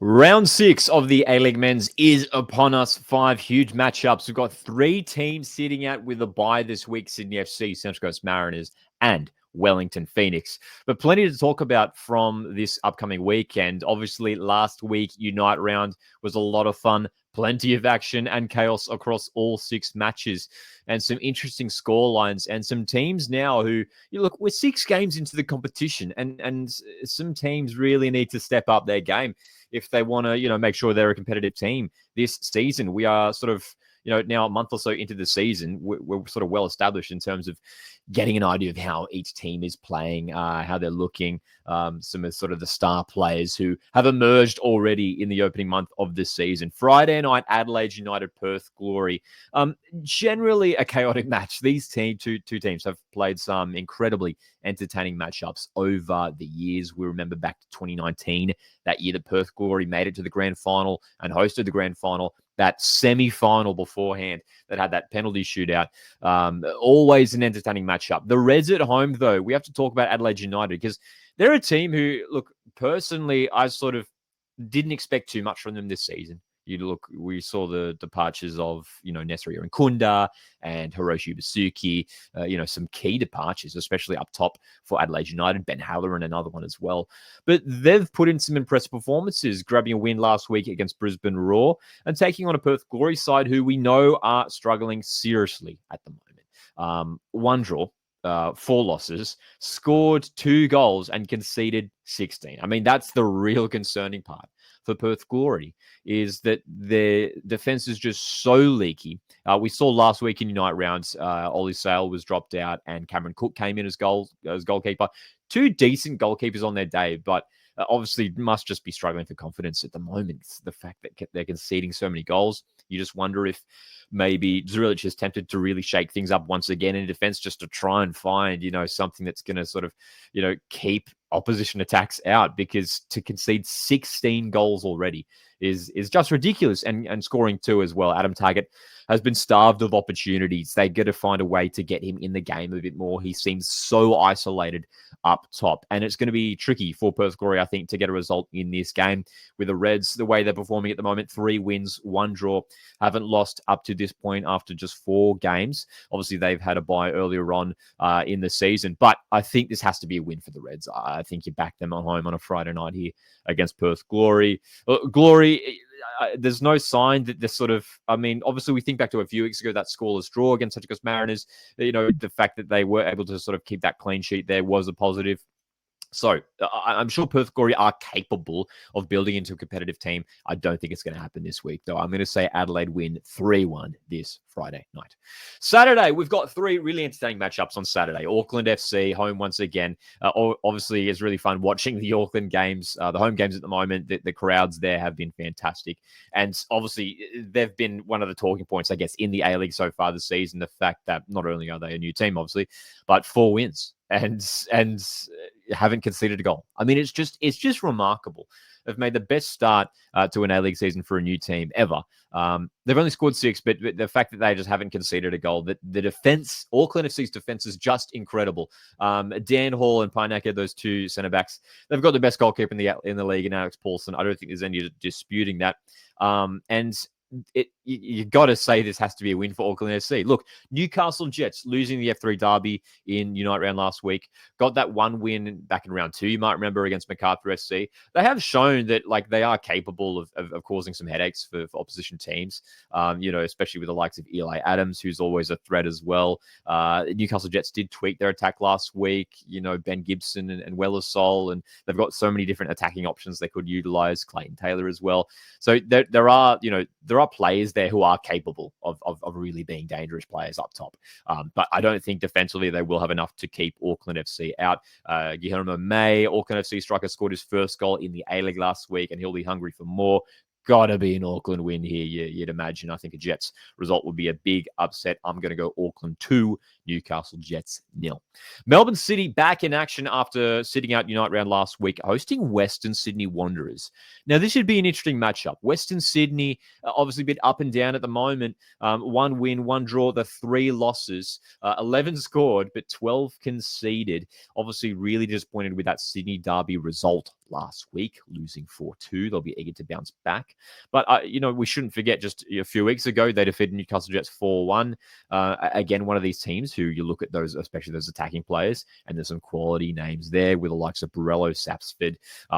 Round 6 of the A-League Men's is upon us. 5 huge matchups. We've got 3 teams sitting out with a bye this week: Sydney FC, Central Coast Mariners, and Wellington Phoenix. But plenty to talk about from this upcoming weekend. Obviously, last week, Unite round was a lot of fun. Plenty of action and chaos across all 6 matches, and some interesting score lines, and some teams now who, look, we're 6 games into the competition, and some teams really need to step up their game if they want to, make sure they're a competitive team this season. We are sort of, now a month or so into the season. We're sort of well established in terms of getting an idea of how each team is playing, how they're looking, some of sort of the star players who have emerged already in the opening month of this season. Friday night, Adelaide United, Perth Glory. Generally a chaotic match. These two teams have played some incredibly entertaining matchups over the years. We remember back to 2019, that year that Perth Glory made it to the grand final and hosted the grand final. That semi-final beforehand that had that penalty shootout. Always an entertaining matchup. The Reds at home, though, we have to talk about Adelaide United, because they're a team who, look, personally, I sort of didn't expect too much from them this season. We saw the departures of, Nesri Nkunda and Hiroshi Basuki, some key departures, especially up top for Adelaide United. Ben Halloran, another one as well. But they've put in some impressive performances, grabbing a win last week against Brisbane Roar and taking on a Perth Glory side who we know are struggling seriously at the moment. 1 draw. 4 losses, scored 2 goals and conceded 16. I mean, that's the real concerning part for Perth Glory, is that their defense is just so leaky. We saw last week in Unite rounds, Ollie Sale was dropped out and Cameron Cook came in as goalkeeper. 2 decent goalkeepers on their day, but obviously must just be struggling for confidence at the moment. The fact that they're conceding so many goals, you just wonder if maybe Zurilic is tempted to really shake things up once again in defense, just to try and find, something that's going to sort of, keep opposition attacks out, because to concede 16 goals already is just ridiculous, and scoring 2 as well. Adam Taggart has been starved of opportunities. They got to find a way to get him in the game a bit more. He seems so isolated up top, and it's going to be tricky for Perth Glory, I think, to get a result in this game with the Reds, the way they're performing at the moment. 3 wins, 1 draw, haven't lost up to this point after just 4 games. Obviously, they've had a bye earlier on in the season, but I think this has to be a win for the Reds. I think you back them at home on a Friday night here against Perth Glory. There's no sign that this sort of, obviously we think back to a few weeks ago, that scoreless draw against Central Coast Mariners, the fact that they were able to sort of keep that clean sheet there was a positive. So I'm sure Perth Glory are capable of building into a competitive team. I don't think it's going to happen this week, though. I'm going to say Adelaide win 3-1 this Friday night. Saturday, we've got 3 really entertaining matchups on Saturday. Auckland FC, home once again. Obviously, it's really fun watching the Auckland games, the home games at the moment. The crowds there have been fantastic. And obviously, they've been one of the talking points, I guess, in the A-League so far this season. The fact that not only are they a new team, obviously, but 4 wins and haven't conceded a goal. I mean, it's just remarkable. They've made the best start to an A-League season for a new team ever. They've only scored 6, but the fact that they just haven't conceded a goal, that the defense, Auckland FC's defense, is just incredible. Dan Hall and Pineka, those 2 centre backs, they've got the best goalkeeper in the league in Alex Paulson. I don't think there's any disputing that. And you got to say this has to be a win for Auckland FC. Look, Newcastle Jets losing the F3 derby in Unite round last week, got that 1 win back in round 2, you might remember, against Macarthur FC. They have shown that they are capable of causing some headaches for opposition teams, especially with the likes of Eli Adams, who's always a threat as well. Newcastle Jets did tweak their attack last week, Ben Gibson and Wellersol, and they've got so many different attacking options they could utilize, Clayton Taylor as well. So there are players there who are capable of really being dangerous players up top. But I don't think defensively they will have enough to keep Auckland FC out. Guillermo May, Auckland FC striker, scored his first goal in the A-League last week, and he'll be hungry for more. Gotta be an Auckland win here, you'd imagine. I think a Jets result would be a big upset. I'm going to go Auckland 2, Newcastle Jets 0. Melbourne City back in action after sitting out Unite round last week, hosting Western Sydney Wanderers. Now, this should be an interesting matchup. Western Sydney, obviously a bit up and down at the moment. 1 win, 1 draw, the 3 losses. 11 scored, but 12 conceded. Obviously really disappointed with that Sydney derby result last week, losing 4-2. They'll be eager to bounce back. But, we shouldn't forget just a few weeks ago, they defeated Newcastle Jets 4-1. Again, one of these teams who you look at those, especially those attacking players, and there's some quality names there with the likes of Borrello, Sapsford,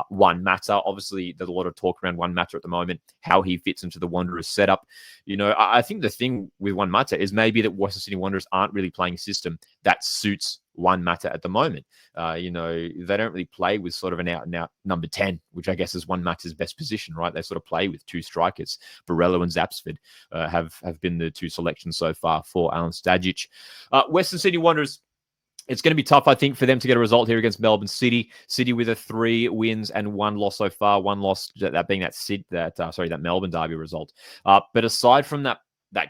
Juan Mata. Obviously, there's a lot of talk around Juan Mata at the moment, how he fits into the Wanderers setup. I think the thing with Juan Mata is maybe that Western Sydney Wanderers aren't really playing a system that suits Juan Mata at the moment. They don't really play with sort of an out-and-out number 10, which I guess is Juan Mata's best position, right? They sort of play with two strikers. Borrello and Zapsford have been the two selections so far for Alan Stajic. Western Sydney Wanderers, it's going to be tough, I think, for them to get a result here against Melbourne City. City with 3 wins and 1 loss so far. 1 loss, that being that Melbourne derby result. But aside from that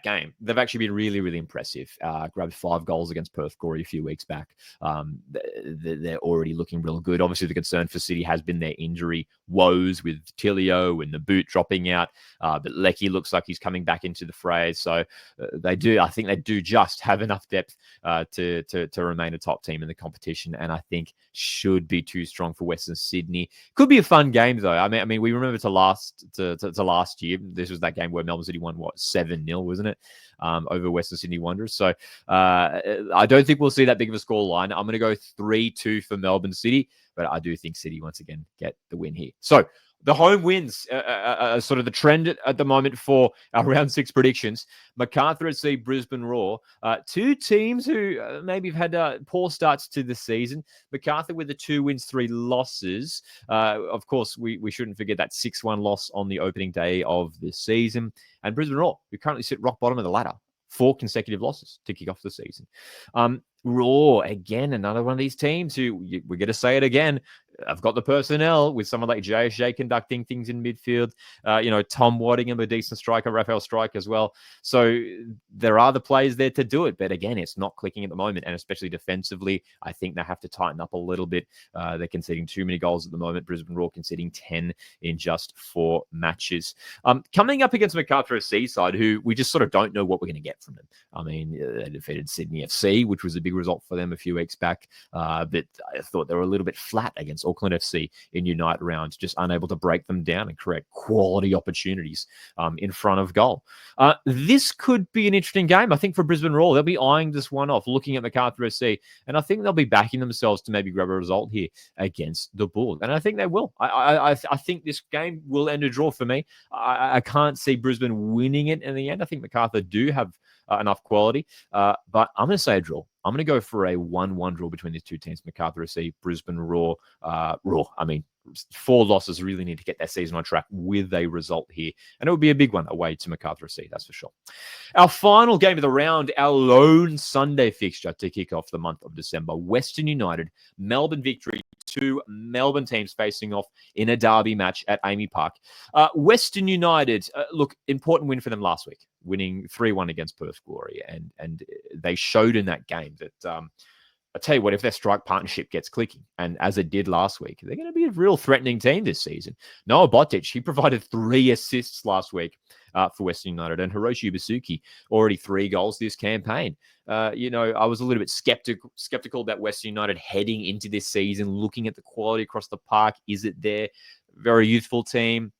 game, they've actually been really, really impressive. Grabbed 5 goals against Perth Glory a few weeks back. They're already looking real good. Obviously, the concern for City has been their injury woes with Tilio and the boot dropping out. But Leckie looks like he's coming back into the fray. So I think they do just have enough depth to remain a top team in the competition. And I think should be too strong for Western Sydney. Could be a fun game, though. I mean, we remember to last year. This was that game where Melbourne City won, 7-0, wasn't it? Over Western Sydney Wanderers. So I don't think we'll see that big of a score line. I'm going to go 3-2 for Melbourne City, but I do think City once again get the win here. So the home wins are sort of the trend at the moment for our round 6 predictions. Macarthur FC, Brisbane Roar, 2 teams who maybe have had poor starts to the season. Macarthur with the 2 wins, 3 losses. Of course, we shouldn't forget that 6-1 loss on the opening day of the season. And Brisbane Roar, who currently sit rock bottom of the ladder, 4 consecutive losses to kick off the season. Roar, again, another one of these teams who, we're going to say it again, I've got the personnel with someone like JSJ conducting things in midfield. Tom Waddingham, a decent striker, Raphael Strike as well. So there are the players there to do it. But again, it's not clicking at the moment. And especially defensively, I think they have to tighten up a little bit. They're conceding too many goals at the moment. Brisbane Roar conceding 10 in just 4 matches. Coming up against Macarthur FC side, who we just sort of don't know what we're going to get from them. I mean, they defeated Sydney FC, which was a big result for them a few weeks back. But I thought they were a little bit flat against Auckland FC in Unite round, just unable to break them down and create quality opportunities in front of goal. This could be an interesting game, I think, for Brisbane Roar. They'll be eyeing this one off, looking at Macarthur FC, and I think they'll be backing themselves to maybe grab a result here against the Bulls. And I think they will. I think this game will end a draw for me. I can't see Brisbane winning it in the end. I think Macarthur do have enough quality, but I'm going to say a draw. I'm going to go for a 1-1 draw between these 2 teams, Macarthur FC, Brisbane Roar. I mean, 4 losses really need to get their season on track with a result here. And it would be a big one away to Macarthur FC, that's for sure. Our final game of the round, our lone Sunday fixture to kick off the month of December. Western United, Melbourne Victory, 2 Melbourne teams facing off in a derby match at Amy Park. Western United, look, important win for them last week, winning 3-1 against Perth Glory. And they showed in that game that I tell you what, if their strike partnership gets clicking, and as it did last week, they're going to be a real threatening team this season. Noah Botic, he provided 3 assists last week for Western United, and Hiroshi Basuki, already 3 goals this campaign. I was a little bit skeptical about Western United heading into this season, looking at the quality across the park. Is it there? Very youthful team.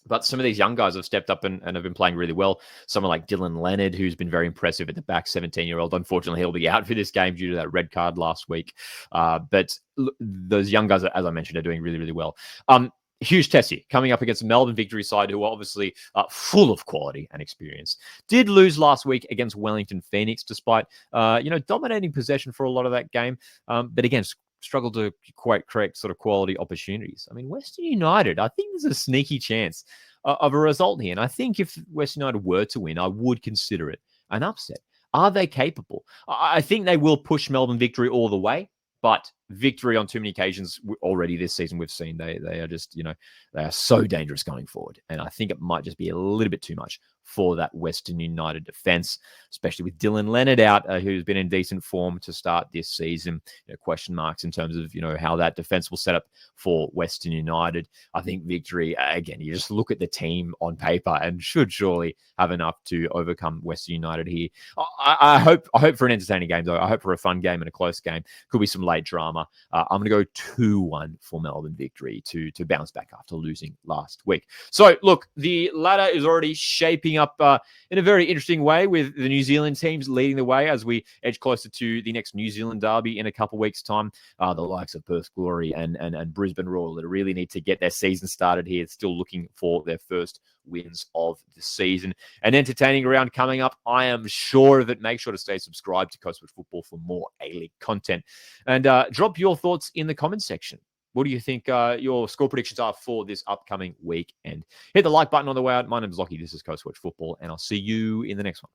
But some of these young guys have stepped up and have been playing really well. Someone like Dylan Leonard, who's been very impressive at the back, 17-year-old. Unfortunately, he'll be out for this game due to that red card last week. But those young guys, as I mentioned, are doing really, really well. Huge test here, coming up against the Melbourne Victory side, who are obviously full of quality and experience. Did lose last week against Wellington Phoenix, despite dominating possession for a lot of that game. But again, struggled to quite create sort of quality opportunities. I mean, Western United, I think there's a sneaky chance of a result here. And I think if Western United were to win, I would consider it an upset. Are they capable? I think they will push Melbourne Victory all the way, but Victory on too many occasions already this season we've seen they are just, they are so dangerous going forward. And I think it might just be a little bit too much for that Western United defense, especially with Dylan Leonard out, who's been in decent form to start this season. Question marks in terms of, how that defense will set up for Western United. I think Victory, again, you just look at the team on paper and should surely have enough to overcome Western United here. I hope for an entertaining game, though. I hope for a fun game and a close game. Could be some late drama. drama. I'm going to go 2-1 for Melbourne Victory to bounce back after losing last week. So, look, the ladder is already shaping up in a very interesting way, with the New Zealand teams leading the way as we edge closer to the next New Zealand derby in a couple of weeks' time. The likes of Perth Glory and Brisbane Royal that really need to get their season started here, still looking for their first wins of the season. An entertaining round coming up, I am sure of it. Make sure to stay subscribed to Coastwatch Football for more A-League content. And drop your thoughts in the comments section. What do you think your score predictions are for this upcoming weekend? Hit the like button on the way out. My name is Lockie. This is Coastwatch Football, and I'll see you in the next one.